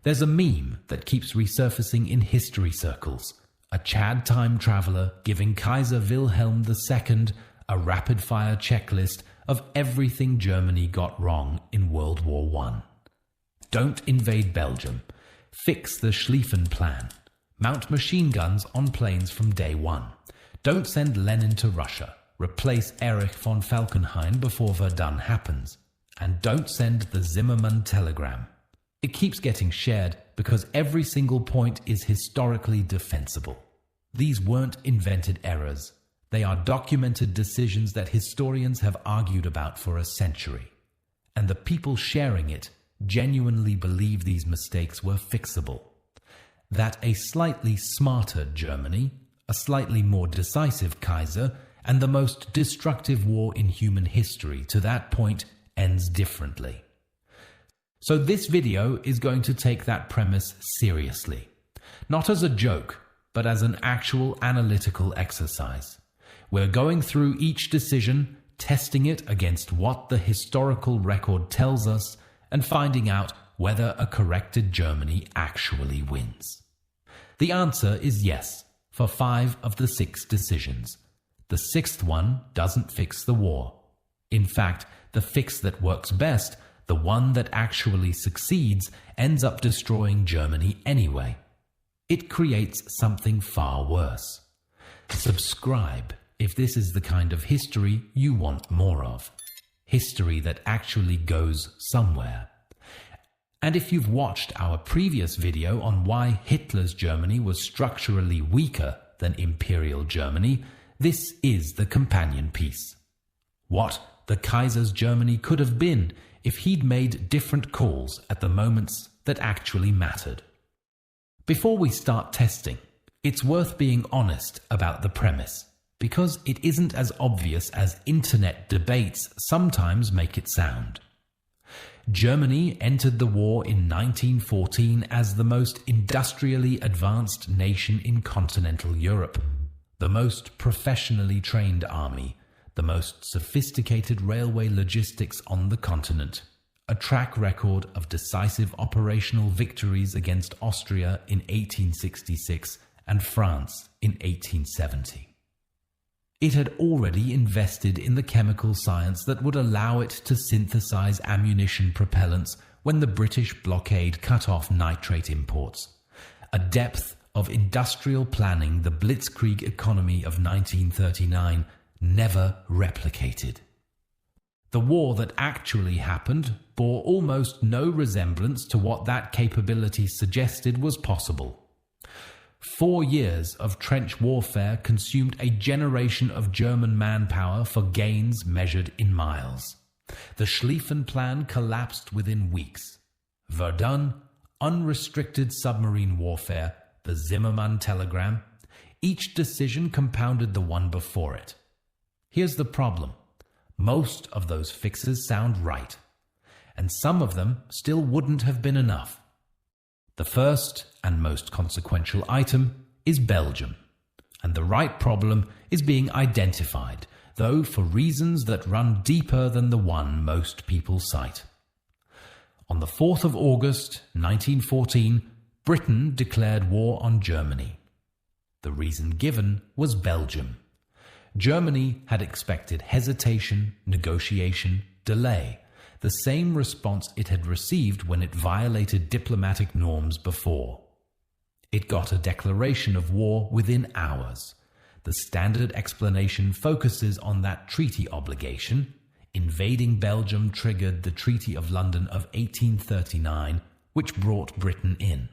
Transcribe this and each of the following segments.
There's a meme that keeps resurfacing in history circles. A Chad time traveler giving Kaiser Wilhelm II a rapid-fire checklist of everything Germany got wrong in World War I. Don't invade Belgium. Fix the Schlieffen Plan. Mount machine guns on planes from day one. Don't send Lenin to Russia. Replace Erich von Falkenhayn before Verdun happens. And don't send the Zimmermann telegram. It keeps getting shared because every single point is historically defensible. These weren't invented errors. They are documented decisions that historians have argued about for a century. And the people sharing it genuinely believe these mistakes were fixable. That a slightly smarter Germany, a slightly more decisive Kaiser, and the most destructive war in human history to that point ends differently. So this video is going to take that premise seriously. Not as a joke, but as an actual analytical exercise. We're going through each decision, testing it against what the historical record tells us, and finding out whether a corrected Germany actually wins. The answer is yes, for 5 of the 6 decisions. The 6th one doesn't fix the war. In fact, the fix that works best, the one that actually succeeds, ends up destroying Germany anyway. It creates something far worse. Subscribe if this is the kind of history you want more of. History that actually goes somewhere. And if you've watched our previous video on why Hitler's Germany was structurally weaker than Imperial Germany, this is the companion piece. What the Kaiser's Germany could have been if he'd made different calls at the moments that actually mattered. Before we start testing, it's worth being honest about the premise, because it isn't as obvious as internet debates sometimes make it sound. Germany entered the war in 1914 as the most industrially advanced nation in continental Europe, the most professionally trained army, the most sophisticated railway logistics on the continent, a track record of decisive operational victories against Austria in 1866 and France in 1870. It had already invested in the chemical science that would allow it to synthesize ammunition propellants when the British blockade cut off nitrate imports, a depth of industrial planning the blitzkrieg economy of 1939 never replicated. The war that actually happened bore almost no resemblance to what that capability suggested was possible. 4 years of trench warfare consumed a generation of German manpower for gains measured in miles. The Schlieffen Plan collapsed within weeks. Verdun, unrestricted submarine warfare, the Zimmermann telegram, each decision compounded the one before it. Here's the problem. Most of those fixes sound right, and some of them still wouldn't have been enough. The first and most consequential item is Belgium, and the right problem is being identified, though for reasons that run deeper than the one most people cite. On the 4th of August, 1914, Britain declared war on Germany. The reason given was Belgium. Germany had expected hesitation, negotiation, delay, the same response it had received when it violated diplomatic norms before. It got a declaration of war within hours. The standard explanation focuses on that treaty obligation. Invading Belgium triggered the Treaty of London of 1839, which brought Britain in.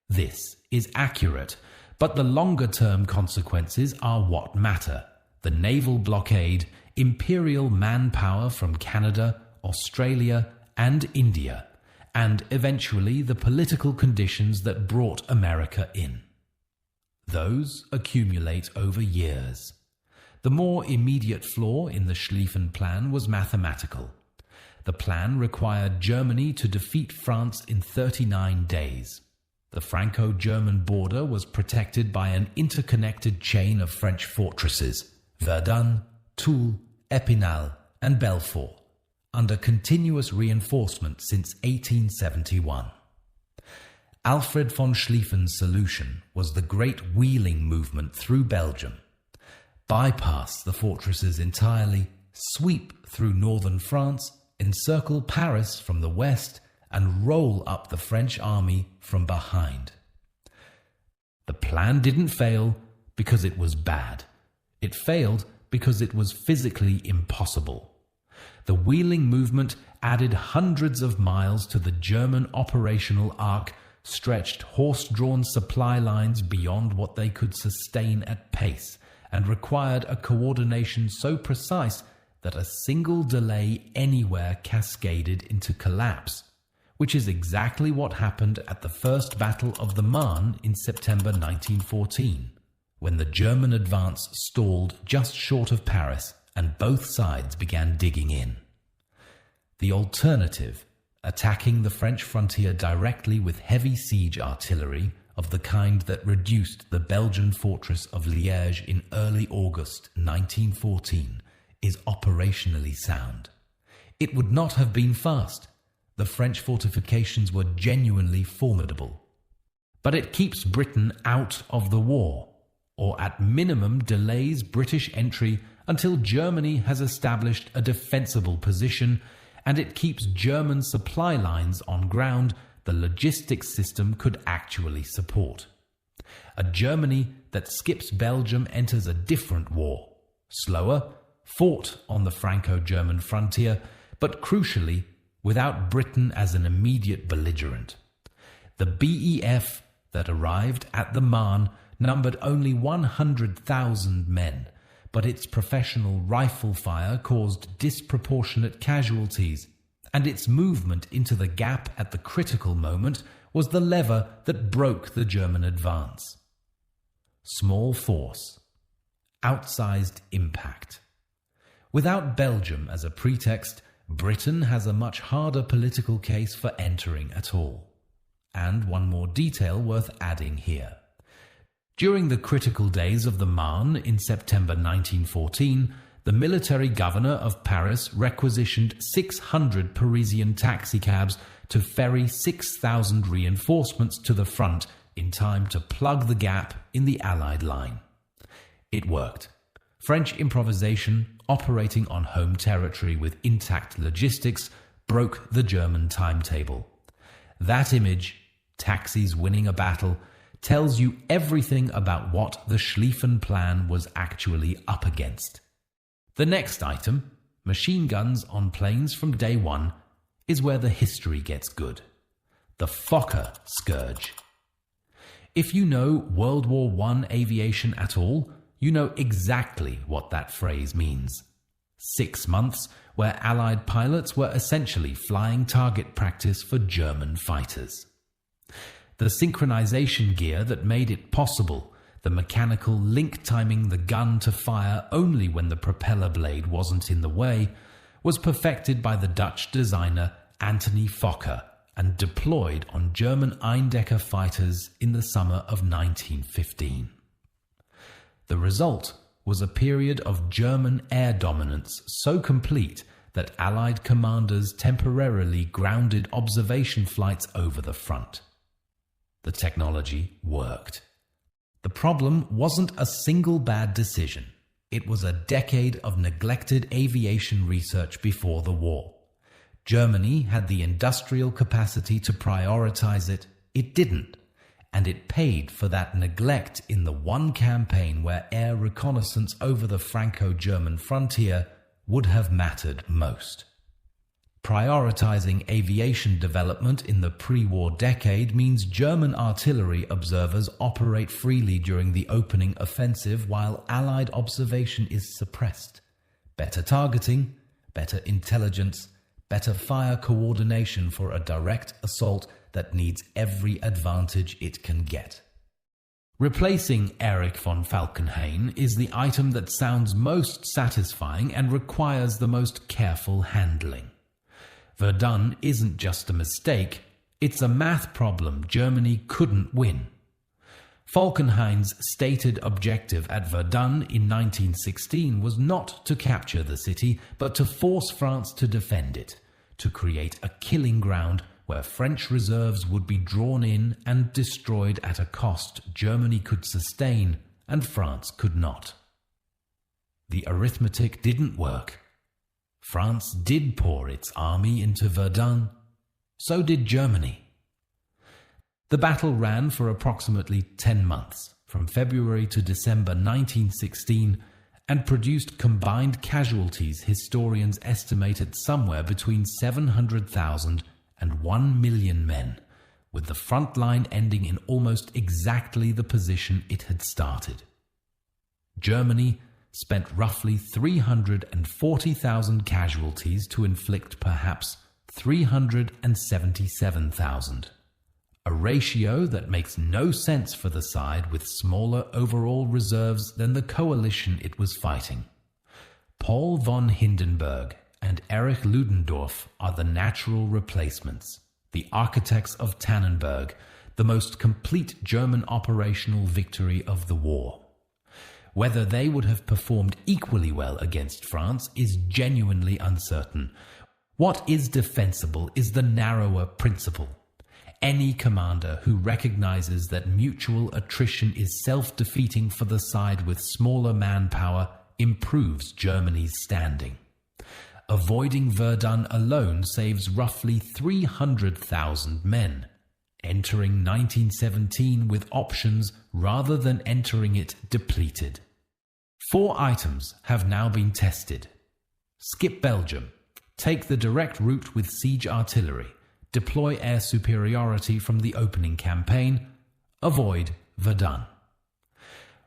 This is accurate, but the longer-term consequences are what matter. The naval blockade, imperial manpower from Canada, Australia, and India, and eventually the political conditions that brought America in. Those accumulate over years. The more immediate flaw in the Schlieffen Plan was mathematical. The plan required Germany to defeat France in 39 days. The Franco-German border was protected by an interconnected chain of French fortresses, Verdun, Toul, Epinal, and Belfort, under continuous reinforcement since 1871. Alfred von Schlieffen's solution was the Great Wheeling movement through Belgium. Bypass the fortresses entirely, sweep through northern France, encircle Paris from the west, and roll up the French army from behind. The plan didn't fail because it was bad. It failed because it was physically impossible. The wheeling movement added hundreds of miles to the German operational arc, stretched horse-drawn supply lines beyond what they could sustain at pace, and required a coordination so precise that a single delay anywhere cascaded into collapse, which is exactly what happened at the First Battle of the Marne in September 1914, when the German advance stalled just short of Paris and both sides began digging in. The alternative, attacking the French frontier directly with heavy siege artillery of the kind that reduced the Belgian fortress of Liège in early August 1914, is operationally sound. It would not have been fast. The French fortifications were genuinely formidable. But it keeps Britain out of the war, or at minimum delays British entry until Germany has established a defensible position, and it keeps German supply lines on ground the logistics system could actually support. A Germany that skips Belgium enters a different war, slower, fought on the Franco-German frontier, but crucially, without Britain as an immediate belligerent. The BEF that arrived at the Marne numbered only 100,000 men, but its professional rifle fire caused disproportionate casualties, and its movement into the gap at the critical moment was the lever that broke the German advance. Small force, outsized impact. Without Belgium as a pretext, Britain has a much harder political case for entering at all. And one more detail worth adding here. During the critical days of the Marne in September 1914, the military governor of Paris requisitioned 600 Parisian taxicabs to ferry 6,000 reinforcements to the front in time to plug the gap in the Allied line. It worked. French improvisation, operating on home territory with intact logistics, broke the German timetable. That image, taxis winning a battle, tells you everything about what the Schlieffen plan was actually up against. The next item, machine guns on planes from day one, is where the history gets good. The Fokker scourge. If you know World War I aviation at all, you know exactly what that phrase means. 6 months where Allied pilots were essentially flying target practice for German fighters. The synchronization gear that made it possible, the mechanical link timing the gun to fire only when the propeller blade wasn't in the way, was perfected by the Dutch designer Anthony Fokker and deployed on German Eindecker fighters in the summer of 1915. The result was a period of German air dominance so complete that Allied commanders temporarily grounded observation flights over the front. The technology worked. The problem wasn't a single bad decision. It was a decade of neglected aviation research before the war. Germany had the industrial capacity to prioritize it. It didn't. And it paid for that neglect in the one campaign where air reconnaissance over the Franco-German frontier would have mattered most. Prioritizing aviation development in the pre-war decade means German artillery observers operate freely during the opening offensive while Allied observation is suppressed. Better targeting, better intelligence, better fire coordination for a direct assault that needs every advantage it can get. Replacing Erich von Falkenhayn is the item that sounds most satisfying and requires the most careful handling. Verdun isn't just a mistake, it's a math problem Germany couldn't win. Falkenhayn's stated objective at Verdun in 1916 was not to capture the city, but to force France to defend it, to create a killing ground where French reserves would be drawn in and destroyed at a cost Germany could sustain and France could not. The arithmetic didn't work. France did pour its army into Verdun. So did Germany. The battle ran for approximately 10 months, from February to December 1916, and produced combined casualties historians estimate at somewhere between 700,000 and 1 million men, with the front line ending in almost exactly the position it had started. Germany spent roughly 340,000 casualties to inflict perhaps 377,000. A ratio that makes no sense for the side with smaller overall reserves than the coalition it was fighting. Paul von Hindenburg and Erich Ludendorff are the natural replacements, the architects of Tannenberg, the most complete German operational victory of the war. Whether they would have performed equally well against France is genuinely uncertain. What is defensible is the narrower principle. Any commander who recognizes that mutual attrition is self-defeating for the side with smaller manpower improves Germany's standing. Avoiding Verdun alone saves roughly 300,000 men, entering 1917 with options rather than entering it depleted. 4 items have now been tested. Skip Belgium. Take the direct route with siege artillery. Deploy air superiority from the opening campaign. Avoid Verdun.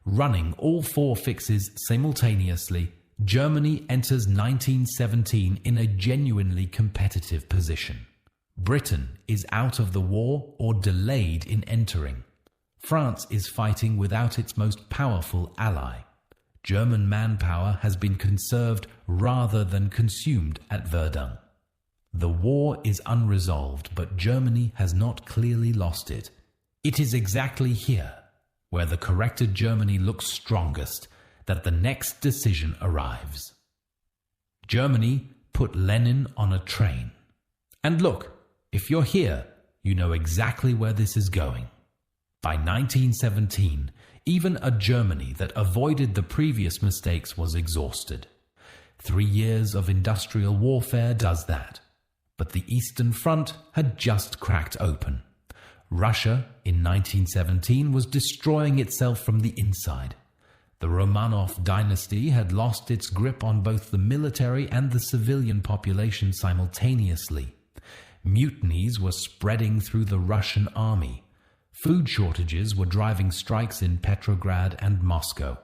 Running all 4 fixes simultaneously, Germany enters 1917 in a genuinely competitive position. Britain is out of the war or delayed in entering. France is fighting without its most powerful ally. German manpower has been conserved rather than consumed at Verdun. The war is unresolved, but Germany has not clearly lost it. It is exactly here, where the corrected Germany looks strongest, that the next decision arrives. Germany put Lenin on a train. And look, if you're here, you know exactly where this is going. By 1917, even a Germany that avoided the previous mistakes was exhausted. 3 years of industrial warfare does that. But the Eastern Front had just cracked open. Russia, in 1917, was destroying itself from the inside. The Romanov dynasty had lost its grip on both the military and the civilian population simultaneously. Mutinies were spreading through the Russian army. Food shortages were driving strikes in Petrograd and Moscow.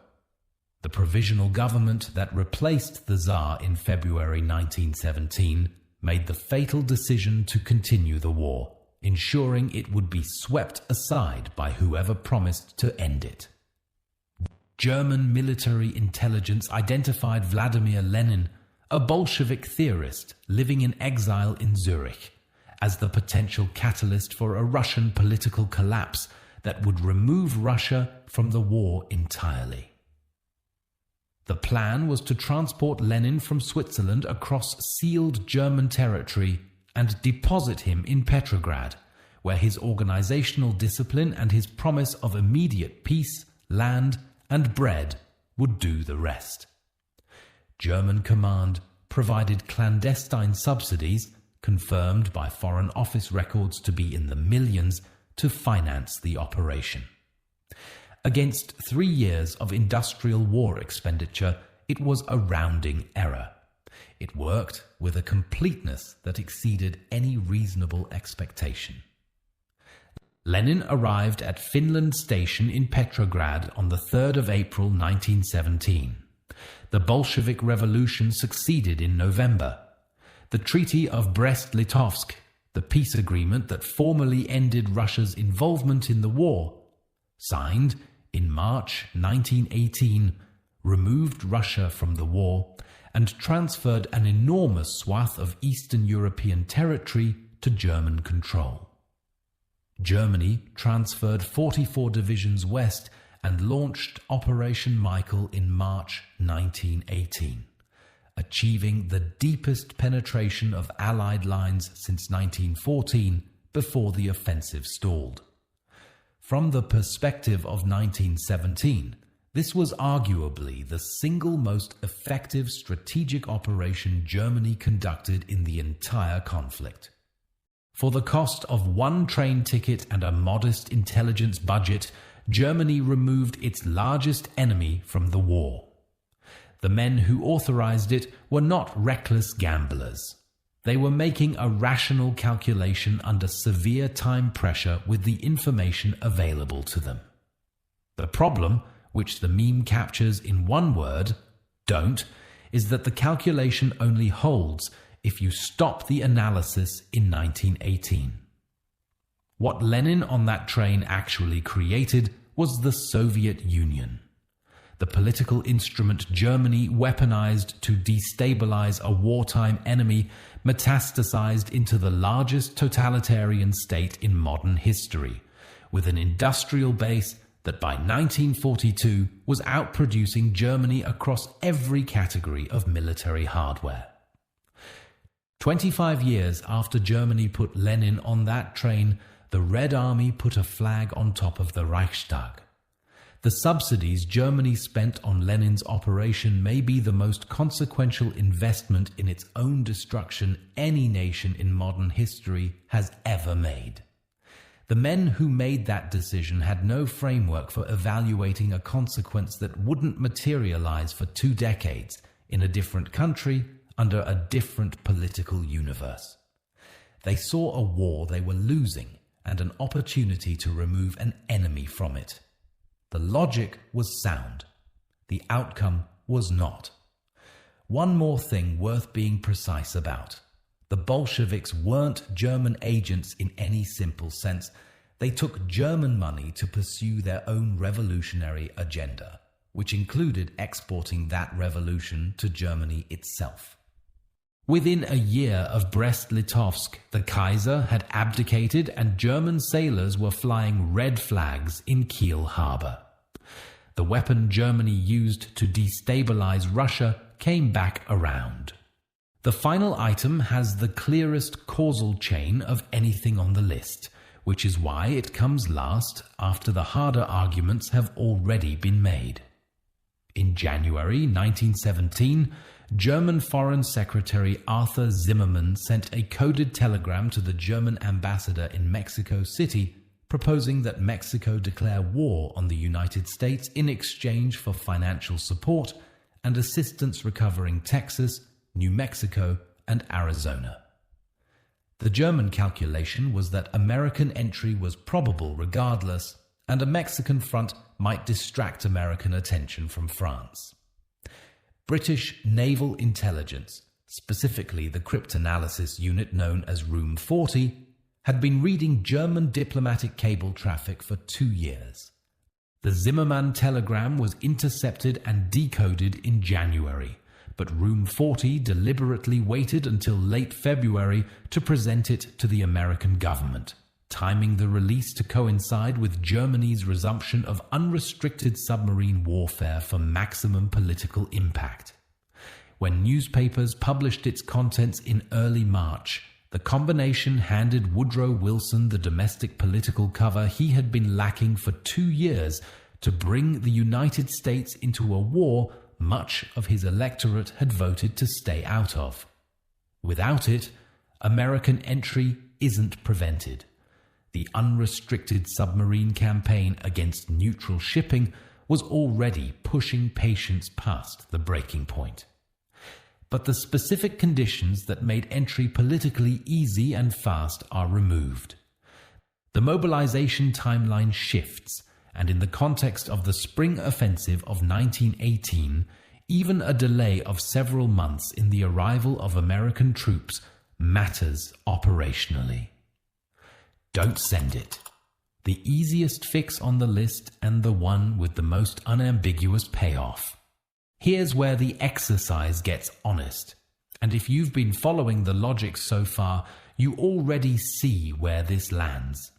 The provisional government that replaced the Tsar in February 1917 made the fatal decision to continue the war, ensuring it would be swept aside by whoever promised to end it. German military intelligence identified Vladimir Lenin, a Bolshevik theorist living in exile in Zurich, as the potential catalyst for a Russian political collapse that would remove Russia from the war entirely. The plan was to transport Lenin from Switzerland across sealed German territory and deposit him in Petrograd, where his organizational discipline and his promise of immediate peace, land, and bread would do the rest. German command provided clandestine subsidies, confirmed by Foreign Office records to be in the millions, to finance the operation. Against 3 years of industrial war expenditure, it was a rounding error. It worked with a completeness that exceeded any reasonable expectation. Lenin arrived at Finland Station in Petrograd on the 3rd of April 1917. The Bolshevik Revolution succeeded in November. The Treaty of Brest-Litovsk, the peace agreement that formally ended Russia's involvement in the war, signed in March 1918, removed Russia from the war and transferred an enormous swath of Eastern European territory to German control. Germany transferred 44 divisions west and launched Operation Michael in March 1918, achieving the deepest penetration of Allied lines since 1914 before the offensive stalled. From the perspective of 1917, this was arguably the single most effective strategic operation Germany conducted in the entire conflict. For the cost of one train ticket and a modest intelligence budget, Germany removed its largest enemy from the war. The men who authorized it were not reckless gamblers. They were making a rational calculation under severe time pressure with the information available to them. The problem, which the meme captures in one word, don't, is that the calculation only holds if you stop the analysis in 1918. What Lenin on that train actually created was the Soviet Union. The political instrument Germany weaponized to destabilize a wartime enemy metastasized into the largest totalitarian state in modern history, with an industrial base that by 1942 was outproducing Germany across every category of military hardware. 25 years after Germany put Lenin on that train, the Red Army put a flag on top of the Reichstag. The subsidies Germany spent on Lenin's operation may be the most consequential investment in its own destruction any nation in modern history has ever made. The men who made that decision had no framework for evaluating a consequence that wouldn't materialize for 2 decades in a different country under a different political universe. They saw a war they were losing and an opportunity to remove an enemy from it. The logic was sound. The outcome was not. One more thing worth being precise about. The Bolsheviks weren't German agents in any simple sense. They took German money to pursue their own revolutionary agenda, which included exporting that revolution to Germany itself. Within a year of Brest-Litovsk, the Kaiser had abdicated and German sailors were flying red flags in Kiel harbor. The weapon Germany used to destabilize Russia came back around. The final item has the clearest causal chain of anything on the list, which is why it comes last after the harder arguments have already been made. In January 1917, German Foreign Secretary Arthur Zimmermann sent a coded telegram to the German ambassador in Mexico City proposing that Mexico declare war on the United States in exchange for financial support and assistance recovering Texas, New Mexico, and Arizona. The German calculation was that American entry was probable regardless, and a Mexican front might distract American attention from France. British naval intelligence, specifically the cryptanalysis unit known as Room 40, had been reading German diplomatic cable traffic for 2 years. The Zimmermann telegram was intercepted and decoded in January, but Room 40 deliberately waited until late February to present it to the American government, timing the release to coincide with Germany's resumption of unrestricted submarine warfare for maximum political impact. When newspapers published its contents in early March, the combination handed Woodrow Wilson the domestic political cover he had been lacking for 2 years to bring the United States into a war much of his electorate had voted to stay out of. Without it, American entry isn't prevented. The unrestricted submarine campaign against neutral shipping was already pushing patience past the breaking point. But the specific conditions that made entry politically easy and fast are removed. The mobilization timeline shifts, and in the context of the spring offensive of 1918, even a delay of several months in the arrival of American troops matters operationally. Don't send it. The easiest fix on the list and the one with the most unambiguous payoff. Here's where the exercise gets honest. And if you've been following the logic so far, you already see where this lands.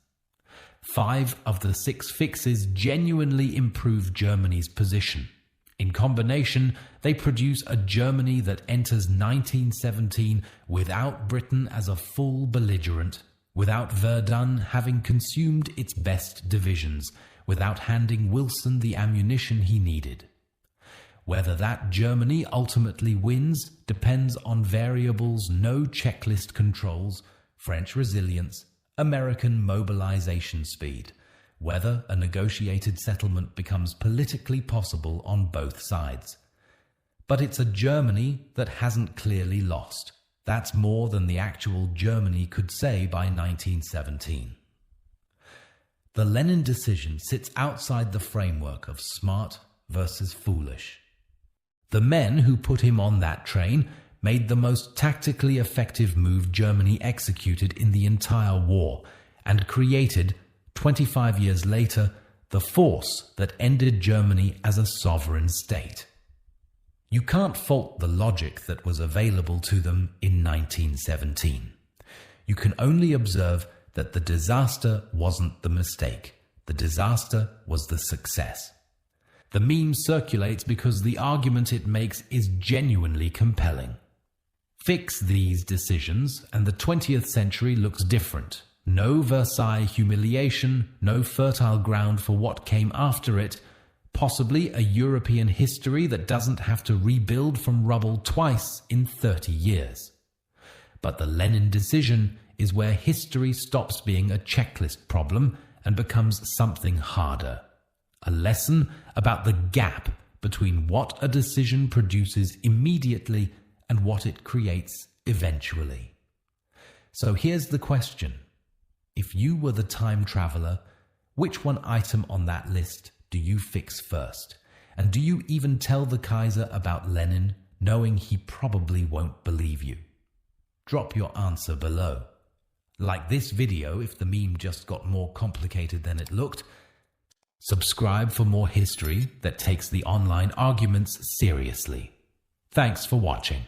5 of the 6 fixes genuinely improve Germany's position. In combination, they produce a Germany that enters 1917 without Britain as a full belligerent, without Verdun having consumed its best divisions, without handing Wilson the ammunition he needed. Whether that Germany ultimately wins depends on variables no checklist controls: French resilience, American mobilization speed, whether a negotiated settlement becomes politically possible on both sides. But it's a Germany that hasn't clearly lost. That's more than the actual Germany could say by 1917. The Lenin decision sits outside the framework of smart versus foolish. The men who put him on that train made the most tactically effective move Germany executed in the entire war, and created, 25 years later, the force that ended Germany as a sovereign state. You can't fault the logic that was available to them in 1917. You can only observe that the disaster wasn't the mistake. The disaster was the success. The meme circulates because the argument it makes is genuinely compelling. Fix these decisions and the 20th century looks different. No Versailles humiliation, no fertile ground for what came after it, possibly a European history that doesn't have to rebuild from rubble twice in 30 years. But the Lenin decision is where history stops being a checklist problem and becomes something harder. A lesson about the gap between what a decision produces immediately and what it creates eventually. So here's the question. If you were the time traveler, which one item on that list do you fix first? And do you even tell the Kaiser about Lenin, knowing he probably won't believe you? Drop your answer below. Like this video if the meme just got more complicated than it looked. Subscribe for more history that takes the online arguments seriously. Thanks for watching.